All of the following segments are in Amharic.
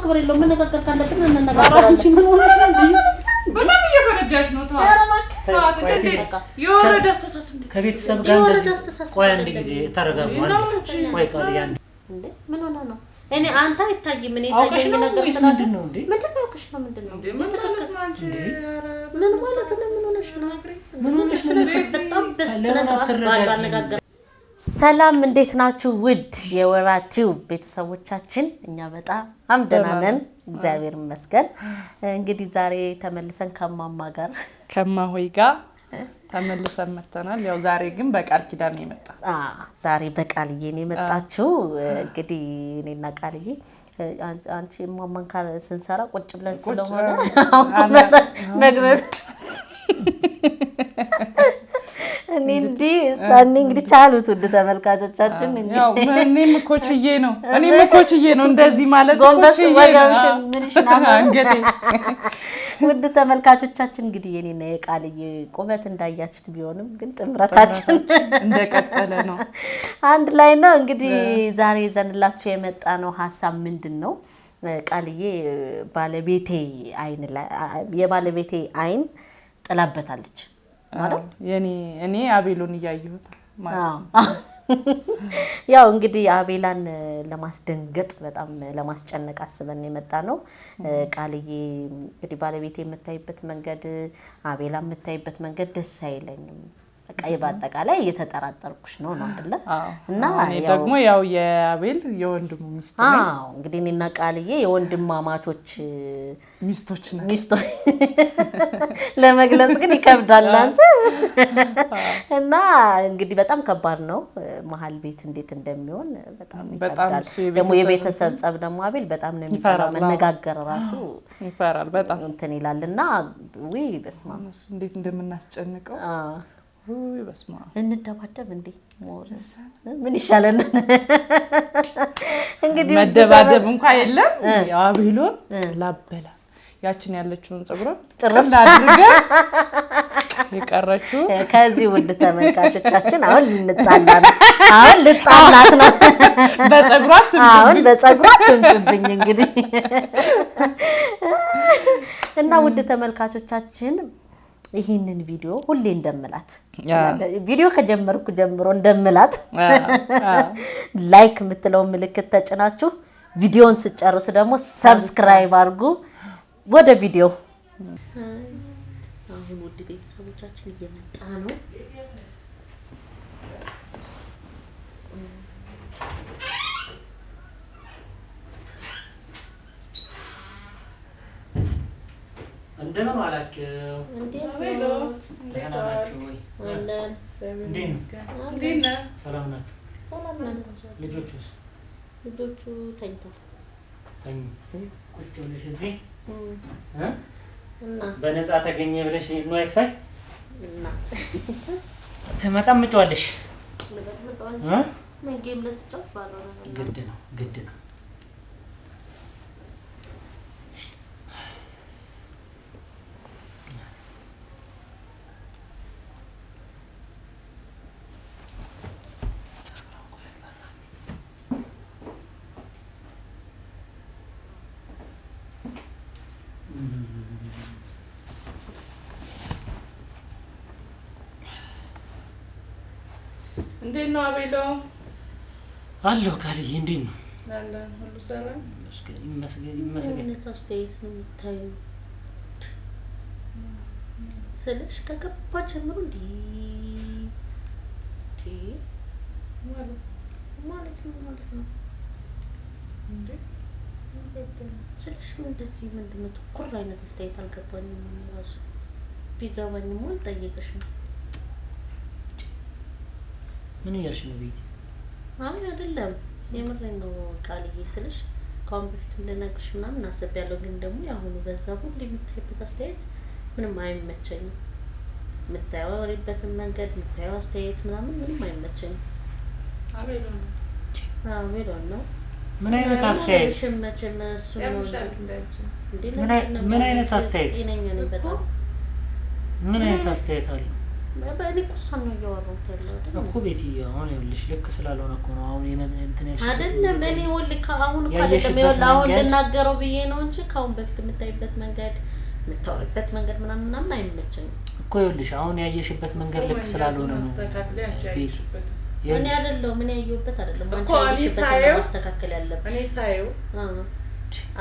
ማክበር የለውም መነጋገር ካለብን እንነጋገራለን አንቺ ምን ሆነሽ ነው በጣም እየፈረዳሽ ነው የወረደ አስተሳሰብ ከቤተሰብ ጋር እንደዚህ ቆይ አንድ ጊዜ ተረጋግቷል ቆይ ቃልያን እንዴ ምን ሆነ ነው እኔ አንተ አይታይም እኔ ታየኝ ነገር ስለምንድን ነው እንዴ ምንድነው አውቅሽ ነው ምንድነው ምን ማለት ነው ምን ሆነሽ ነው በጣም በስነስርዓት ባለው አነጋገር ሰላም እንዴት ናችሁ ውድ የወራቲው ቤተሰቦቻችን እኛ በጣም ደህና ነን እግዚአብሔር ይመስገን እንግዲህ ዛሬ ተመልሰን ከማሆይ ጋር ተመልሰን መተናል ያው ዛሬ ግን በቃል ኪዳን ነው የመጣ ዛሬ በቃልዬ ነው የመጣችው እንግዲህ እኔና ቃልዬ አንቺ ማማን ካለ ስንሰራ ቁጭ ብለን ስለሆነ መግበብ እንግዲህ ቻሉት ውድ ተመልካቾቻችን ያው እኔም ኮችዬ ነው እንደዚህ ማለት ጎንበስ ወጋውሽን ምንሽና አንገቴ ውድ ተመልካቾቻችን እንግዲህ የኔና የቃልዬ ቁመት እንዳያችሁት ቢሆንም ግን ጥምረታችን እንደቀጠለ ነው አንድ ላይ ነው እንግዲህ ዛሬ ዘንላችሁ የመጣ ነው ሐሳብ ምንድነው ቃልዬ የባለቤቴ አይን ጥላበታለች ማለት እኔ አቤሎን ያያዩት ማለት ያው እንግዲህ አቤላን ለማስደንገጥ በጣም ለማስጨነቅ አስበን የመጣ ነው ቃልዬ እንግዲህ ባለቤቴ የምታይበት መንገድ አቤላ የምታይበት መንገድ ደስ አይለኝም በቃ ይባጠቃላይ እየተጠራጠርኩሽ ነው አይደለ እና እኔ ደግሞ ያው የአቤል የወንድሙ ሚስት ነኝ እንግዲህ እኔና ቃልዬ የወንድማማቾች ሚስቶች ለመግለጽ ግን ይከብዳል አንተ እና እንግዲህ በጣም ከባድ ነው መሃል ቤት እንዴት እንደሚሆን በጣም ይከብዳል ደግሞ የቤተሰብ ጸብ ደግሞ አቤል በጣም ነው የሚፈራው መነጋገር ራሱ ይፈራል በጣም እንትን ይላልና ወይ በስማ እንዴት እንደምናስጨንቀው በስማ እንደባደብ እንዴ ሞረስ ምን ይሻለን እንግዲህ መደባደብ እንኳን የለም ያው አቤሎን ላበላ ያችን ያለችውን ጸጉሯን ጭርስ አድርገ የቀረችው ከዚህ ውድ ተመልካቾቻችን አሁን ልጣላት ነው በጸጉሯ ትምጥብኝ እንግዲህ እና ውድ ተመልካቾቻችን ይሄንን ቪዲዮ ሁሌ እንደምላት ቪዲዮ ከጀመርኩ ጀምሮ እንደምላት ላይክ የምትለው ምልክት ተጭናችሁ ቪዲዮን ስጨርሱ ደግሞ ሰብስክራይብ አድርጉ ወደ ቪዲዮ አሁን ውድ ቤተሰቦቻችን እየመጣ ነው እንደምን ዋላችሁ አቤሎ እንዴት ናችሁ አለን እንዴት ሰላም ናችሁ ሰላም ነን ልጆቹ ተኝተው ቁጭ ብለሽ እዚህ እና በነፃ ተገኘ ብለሽ ነው አይፋይ እና ተመጣምጫለሽ ምን ጌም ለተጫወት ባለው ግድ ነው እንዴት ነው አቤሎ አለው ቃልዬ እንዴት ነው አለ ሁሉ ሰላም ይመስገን አስተያየት ነው የምታየው ስለሽ ከገባ ጀምሮ እንዴ ማለት ነው እንዴ ስለሽ ምን እንደዚህ ምንድነው ትኩር አይነት አስተያየት አልገባኝም ራሱ ቢገባኝም አልጠየቅሽም ምን ያርሽ ነው ቤት አይደለም የምሬን ነው ቃልዬ ስለሽ ካሁን በፊት እንደነግርሽ ምናምን አሰብያለሁ ግን ደግሞ ያሁኑ በዛ ሁሉ የምታይበት አስተያየት ምንም አይመቸኝም የምታወሪበትን መንገድ የምታየው አስተያየት ምንም አይመቸኝም አቤሎ ነው ምን አይነት አስተያየት እሱ ነው ምን አይነት አስተያየት ጤነኛ ነኝ በጣም ምን አይነት አስተያየት አለ በእኔ እሷን ነው እያወራሁት ያለው አይደል እኮ ቤቲ አሁን ይኸውልሽ ልክ ስላልሆነ እኮ ነው አሁን እንትን ያልሽ አይደለም እኔ ወልክ አሁን እኮ አይደለም ይኸውልህ አሁን ልናገረው ብዬ ነው እንጂ ካሁን በፊት የምታይበት መንገድ የምታወሪበት መንገድ ምናምን አይመቸኝም እኮ ይኸውልሽ አሁን ያየሽበት መንገድ ልክ ስላልሆነ ነው ቤቲ እኔ አይደለም ምን ያየሁበት አይደለም አንቺ ያየሽበት ማስተካከል ያለበት እኔ ሳየው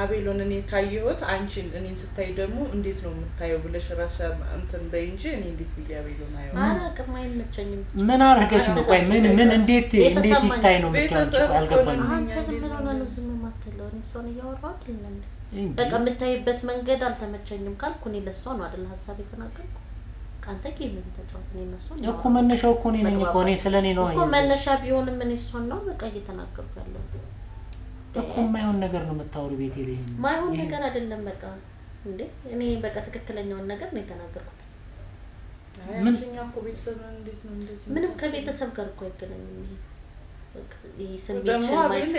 አቤሎን እኔ ካየሁት አንቺን እኔን ስታይ ደግሞ እንዴት ነው የምታየው ብለሽ ራስሽ እንትን በይ እንጂ እኔ እንዴት ብዬ አቤሎን አየው አላውቅም አይመቸኝም ምን አርገሽ ነው ቆይ ምን እንዴት ይታይ ነው የምታውቂው አልገባኝም አንተ ምን ሆነ ነው ዝም የማትለው እኔ እሷን እያወራሁ አይደለም በቃ የምታይበት መንገድ አልተመቸኝም ካልኩ እኔ ለሷ ነው አይደል ሀሳብ የተናገርኩ አንተ ጌምን ተጫወት ነው እነሱ እኮ መነሻው እኮ እኔ ነኝ እኮ እኔ ስለኔ ነው እኮ መነሻ ቢሆንም እኔ እሷን ነው በቃ እየተናገርኩ ያለሁት እኮ የማይሆን ነገር ነው የምታወሩ ቤቴ ላይ ማይሆን ነገር አይደለም በቃ እንዴ እኔ በቃ ትክክለኛውን ነገር ነው የተናገርኩት ምንኛ እኮ ቤተሰብ እንዴት ነው እንደዚህ ምንም ከቤተሰብ ጋር እኮ አይገናኝም ይሄ በቃ ይሄ ስሜት ደግሞ አቤል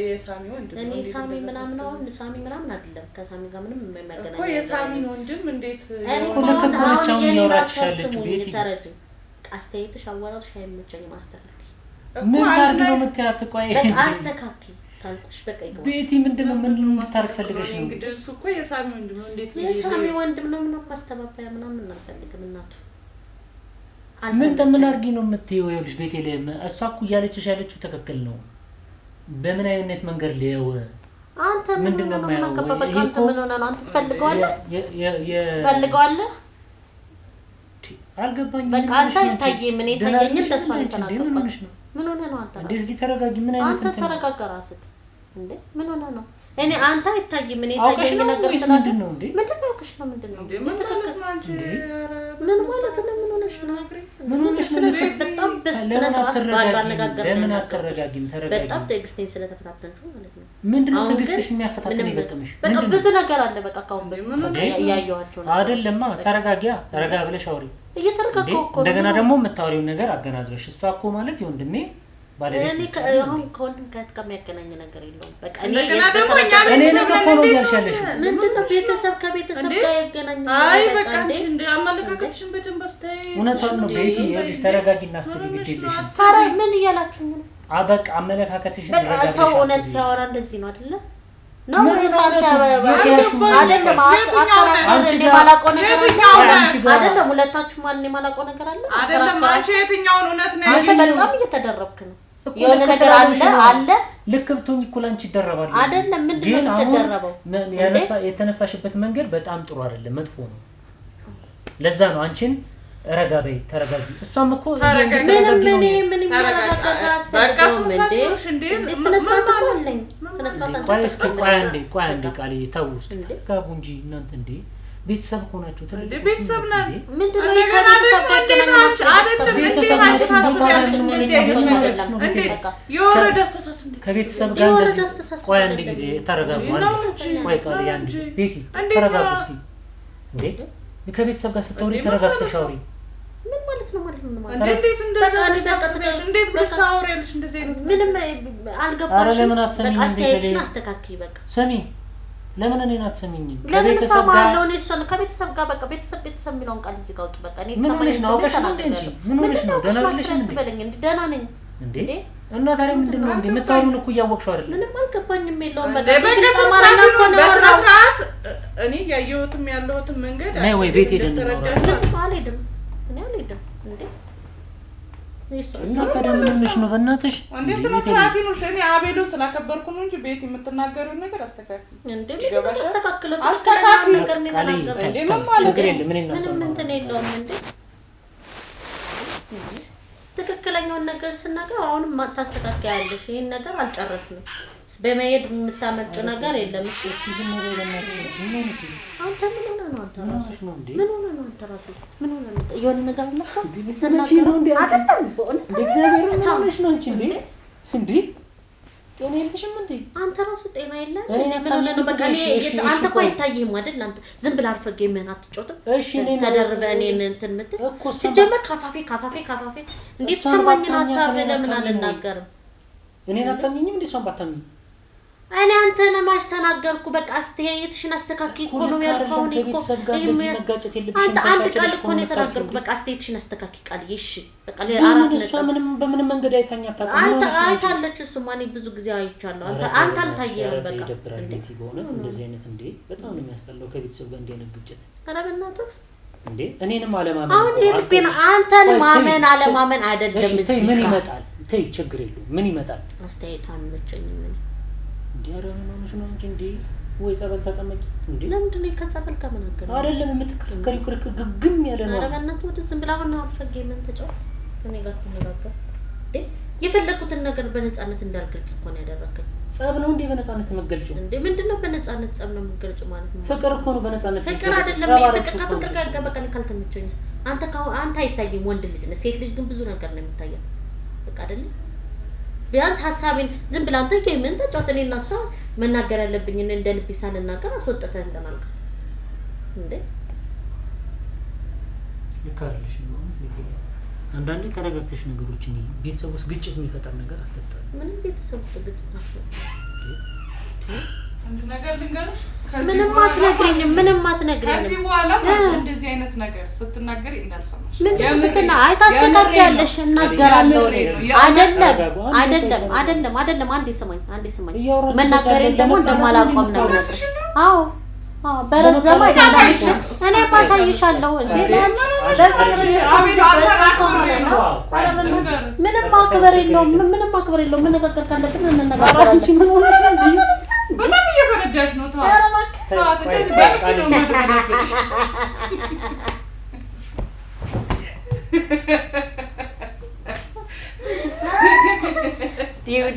የሳሚ ወንድም እኔ ሳሚ ምናምን አይደለም ከሳሚ ጋር ምንም የማይገናኝ እኮ የሳሚ ወንድም እንዴት ኮንክሽን ያወራሻለች ቤቲ ተረጅ አስተያየትሽ አወራርሽ አይመቸኝም አስተካክል ምን ታርግ ነው የምትያት ቆይ በቃ አስተካክል ካልኩሽ በቃ ይገባል ቤቲ ምንድነው ታርግ ፈልገሽ ነው እንግዲህ እሱ እኮ የሳሚ ወንድም ነው እንዴት የሳሚ ወንድም ነው ምንም ማስተባበያ ምናምን እናፈልግም እናቱ ምን አርጊ ነው የምትይው ይኸውልሽ ቤቴ ላይ እሷ እኮ እያለችሽ ያለችው ትክክል ነው በምን አይነት መንገድ ሊያው አንተ ምንድነው ማከበበ ካንተ ምን ሆነ ነው አንተ ትፈልገዋለህ ትፈልገዋለህ አልገባኝም በቃ አንተ ታዬ ምን ታየኝ ተስፋ ነው ተናገርኩት ምን ሆነ ነው አንተ እንደዚህ ተረጋጊ ምን አይነት አንተ ተረጋጋ ራስህ እንዴ ምን ሆነ ነው እኔ አንተ አይታይ ምን ታየኝ ነገር ስላለ ምንድነው አውቅሽ ነው ምንድነው ምን ማለት ነው አንቺ ምን ማለት ነው ምን ሆነሽ ነው በጣም በስነስርዓት ባላነጋገር ለምን አትረጋጊም ተረጋጊ በጣም ትዕግስቴን ስለተፈታተንሽ ማለት ነው ምንድነው ትዕግስትሽ የሚያፈታተን ይገጥምሽ በቃ ብዙ ነገር አለ በቃ ካሁን በፊት ያያያቸው ነው አይደለማ ተረጋጊያ ተረጋ ብለሽ አውሪ እየተረጋጋው እኮ እንደገና ደግሞ የምታወሪው ነገር አገናዝበሽ እሷ እኮ ማለት ይወንድሜ እኔ አሁን ከወንድም ጋር የሚያገናኝ ነገር የለውም በቃ እኔ ነው ያልሻለሽ ምንድነው ቤተሰብ ከቤተሰብ ጋር ያገናኛል አይ በቃ አንቺ እንደ አመለካከትሽን በደንብ አስተይ እውነታውን ነው ቤቲ ይኸውልሽ ተረጋጊና አስቢ ግዴለሽ ታራ ምን እያላችሁ ነው በቃ አመለካከትሽን በቃ ሰው እውነት ሲያወራ እንደዚህ ነው አይደለ ነው የሳንተ አይደለም አከራከር እንደ ማላቆ ነገር አይደለም ሁለታችሁ ማን እንደ ማላቆ ነገር አለ አይደለም አንቺ የትኛውን እውነት ነው አንተ በጣም እየተደረብክ ነው የሆነ ነገር አለ ልክ ብትሆኝ እኮ ላንቺ ይደረባል አይደለም ምንድነው የምትደረበው የተነሳሽበት መንገድ በጣም ጥሩ አይደለም መጥፎ ነው ለዛ ነው አንቺን ረጋበይ ተረጋጊ እሷም እኮ ምን ያረጋጋታ አስፈልገው እንዴ ስነስርዓት አለኝ ስነስርዓት ቆይ አንዴ ቃል ተውስ ጋቡ እንጂ እናንተ እንዴ ቤተሰብ ሆናችሁ እንዴ ቤተሰብ ነን ምንድነው የከቤተሰብ ከቤተሰብ ጋር ቆይ አንዴ ጊዜ ተረጋጉ ቆይ ቃል አንዴ ቤቲ ተረጋጉ እስኪ እንዴ ከቤተሰብ ጋር ስትወሪ ተረጋግተሽ አውሪ ምን ማለት ነው እንዴት እንዴት ብታወሪያለሽ እንደዚህ አይነት ምንም አልገባሽም በቃ አስተያየትሽን አስተካክይ በቃ ሰሚ ለምን እኔን አትሰሚኝም ከቤተሰብ ጋር ነው እሷን ከቤተሰብ ጋር በቃ ቤተሰብ የሚለውን ቃል እዚህ ጋር ወጥ በቃ እኔ ተሰማኝ ነው አውቀሽ ነው እንዴ ምን ሆነሽ ነው ደህና ነሽ እንዴ ደህና ነኝ እንዴ እና ታዲያ ምንድነው እንዴ የምታወሩን እኮ እያወቅሽው አይደል ምንም አልገባኝም የለውም በቃ በስነስርዓት እኔ ያየሁትም ያለሁትም መንገድ ነይ ወይ ቤት ሄደን ነው አልሄድም እኔ አልሄድም እንዴ እና ታዲያ ምን ሆነሽ ነው በእናትሽ እንዴ ስነስርዓት ነው እኔ አቤሎን ስላከበርኩ ነው እንጂ ቤት የምትናገረው ነገር አስተካክል እንዴ ምን አስተካክለው ነገር ነው ተናገረ እንዴ ምን ማለት ነው ምን እናሰማው ምን እንትን የለውም እንዴ ትክክለኛውን ነገር ስናገር አሁንም ታስተካክያለሽ ይሄን ነገር አልጨረስንም በመሄድ የምታመጭ ነገር የለም እሺ ዝም ብሎ ለማለት አንተ ምን ሆነ ነው አንተ ራስህ ነው እንዴ ምን ሆነ ነው አንተ ራስህ ምን ሆነ ነው የሆነ ነገር አለ ስናገር ነው እንዴ አይደለም በእውነት እግዚአብሔር ምን ሆነሽ ነው እንጂ እንዴ ጤና የለሽም እንዴ አንተ ራስህ ጤና የለም እኔ ምን ሆነ ነው በቃ አንተ እኮ አይታየህም አይደል አንተ ዝም ብለህ አርፈህ ጌምህን አትጮትም እሺ እኔ ተደርበህ እኔን እንትን ምትል ሲጀመር ካፋፌ እንዴት ሰማኝን ሐሳብ ለምን አልናገርም እኔን አታምኚኝም እንዴ እሷን ባታምኚኝ እኔ አንተን ማሽ ተናገርኩ በቃ አስተያየትሽን አስተካክይ እኮ ነው ያልከው ነው እኮ አንተ ቃል እኮ ነው የተናገርኩ በቃ አስተያየትሽን አስተካክይ ቃል እሺ በቃ ለአራት ነው እሷ ምንም በምንም መንገድ አይታኛ ታውቃለች አይታለች እሱ ማን ብዙ ጊዜ አይቻለሁ አንተ አልታየህም በቃ እንዴት ይሆናል እንደዚህ አይነት እንዴ በጣም ነው የሚያስጠላው ከቤተሰብ ጋር እንዲህ አይነት ግጭት ኧረ በእናትህ እንዴ እኔንም አለማመን አሁን ይልብኝ አንተን ማመን አለማመን አይደለም እዚህ ምን ይመጣል ተይ ችግር የለውም ምን ይመጣል አስተያየት አልመቸኝም ምን እንዴ አረም ነው ነው እንጂ ወይ ጸበል ተጠመቂ እንዴ ለምንድን ነው ከጸበል ጋር ምን አገናኘው አይደለም የምትከራከሪ ክርክር ግግም ያለ ነው ኧረ በእናትህ ወደ ዝም ብላ ሆነ አልፈገየም ተጫወት እኔ ጋር ተነጋገር እንዴ የፈለኩትን ነገር በነፃነት እንዳልገልጽ እኮ ነው ያደረከኝ ጸብ ነው እንዴ በነፃነት መገልጨው እንዴ ምንድነው በነፃነት ጸብ ነው መገልጨው ማለት ነው ፍቅር እኮ ነው በነፃነት ፍቅር አይደለም ፍቅር ጋር በቃ ካልተመቸኝ አንተ አይታይም ወንድ ልጅ ነው ሴት ልጅ ግን ብዙ ነገር ነው የሚታየው በቃ አይደለም ቢያንስ ሐሳቤን ዝም ብላ አንተ ከምን ተጫወት እኔ እና እሷ መናገር ያለብኝ እንደ ልብ ሳልናገር አስወጥተህ እንደማልካ እንዴ ይካርልሽ ነው አንዳንዴ ተረጋግተሽ ነገሮችን ቤተሰብ ውስጥ ግጭት የሚፈጠር ነገር አትፍጠር ምን ቤተሰብ ውስጥ ግጭት አትፍጠር አንድ ነገር ልንገርሽ ምንም አትነግሪኝም ከዚህ በኋላ እንደዚህ አይነት ነገር ስትናገሪ እንዳልሰማሽ ምንድነው ስትና አይታስተካክያለሽ እናገራለሁ አይደለም አንዴ ሰማኝ መናገሬን ደግሞ እንደማላቆም ነው አዎ በረዘማ ይታይሽ እኔ ማሳይሻለሁ እንዴ ምንም ማክበር የለውም ምን ነገር ካለብን እንነጋገራለን ምን ሆነሽ ነው በጣም እየፈነዳሽ ነው ታው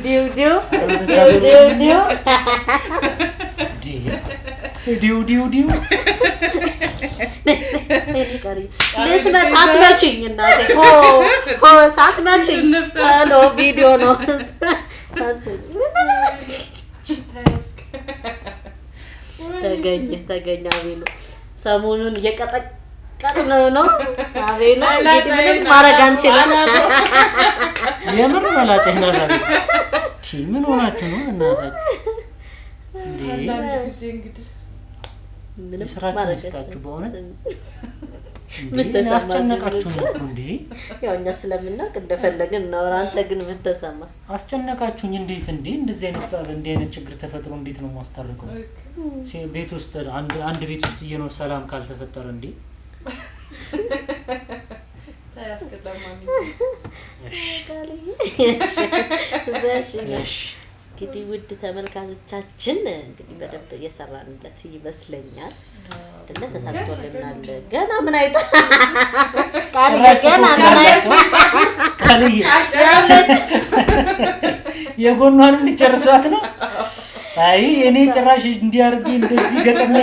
ዲው ሳትመችኝ እናቴ ሳትመችኝ ሄሎ ቪዲዮ ነው ተገኘ አቤሎ ሰሞኑን እየቀጠቀጥነው ነው አቤሎ እንግዲህ ምንም ማድረግ አንችልም የምር መላጤና ዛሬ ምን ሆናችሁ ነው እናታችሁ እንዴ ምንም ስራችሁ ይስጣችሁ በእውነት ምን ተሰማችሁ እንዴ ያው እኛ ስለምናውቅ እንደፈለግን ነው አንተ ግን ምን ተሰማ አስጨነቃችሁኝ እንዴት እንደዚህ አይነት ችግር ተፈጥሮ እንዴት ነው ማስተርቀው ቤት ውስጥ አንድ ቤት ውስጥ እየኖር ሰላም ካልተፈጠረ እንዴ ታያስከዳማኝ እሺ እንግዲህ ውድ ተመልካቾቻችን እንግዲህ በደንብ እየሰራንለት ይመስለኛል አይደለ ተሳክቶልናል ገና ምን አይታ ገና ምን አይታ ካልይ የጎኗን እንጨርሷት ነው አይ እኔ ጭራሽ እንዲያርጊ እንደዚህ ገጠመ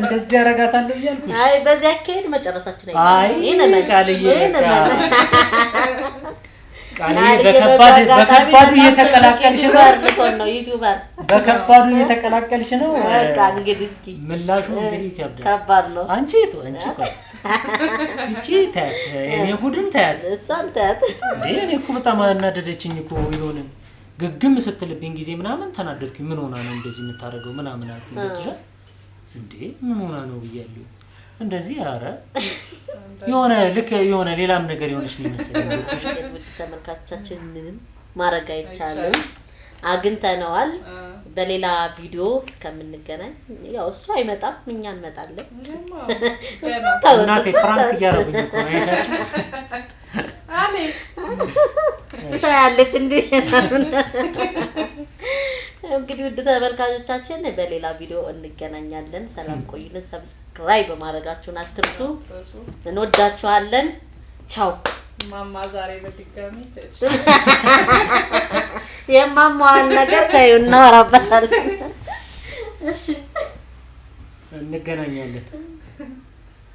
እንደዚህ ያረጋታለሁ ይያልኩሽ አይ በዚህ አከሄድ መጨረሳችን አይደለም ካልይ በከባዱ እየተቀላቀልሽ ነው ዩቲዩበር በከባዱ እየተቀላቀልሽ ነው በቃ እንግዲህ እስኪ ምላሹ እንግዲህ ከባድ ነው አንቺ እቺ ታያት እኔ ሁሉን ታያት እሷን ታያት እኔ እኮ በጣም አናደደችኝ እኮ ይሆን ግግም ስትልብኝ ጊዜ ምናምን ተናደድኩኝ ምን ሆና ነው እንደዚህ የምታረገው ምናምን አልኩኝ ልጅሽ እንዴ ምን ሆና ነው ይያሉ እንደዚህ አረ የሆነ ሌላም ነገር ይሆንሽ ነው መሰለኝ ተመልካቾቻችን ምንም ማረጋ ይቻላል አግንተነዋል በሌላ ቪዲዮ እስከምንገናኝ ያው እሱ አይመጣም እኛ እንመጣለን እናቴ ፍራንክ ያረጉኝ እኮ አይታችሁ አለ ታያለች እንዴ እንግዲህ ውድ ተመልካቾቻችን በሌላ ቪዲዮ እንገናኛለን ሰላም ቆዩልን ሰብስክራይብ በማድረጋችሁን አትርሱ እንወዳችኋለን ቻው ማማ ዛሬ በድጋሚ የማማዋን ነገር ታዩና አራባታለን እሺ እንገናኛለን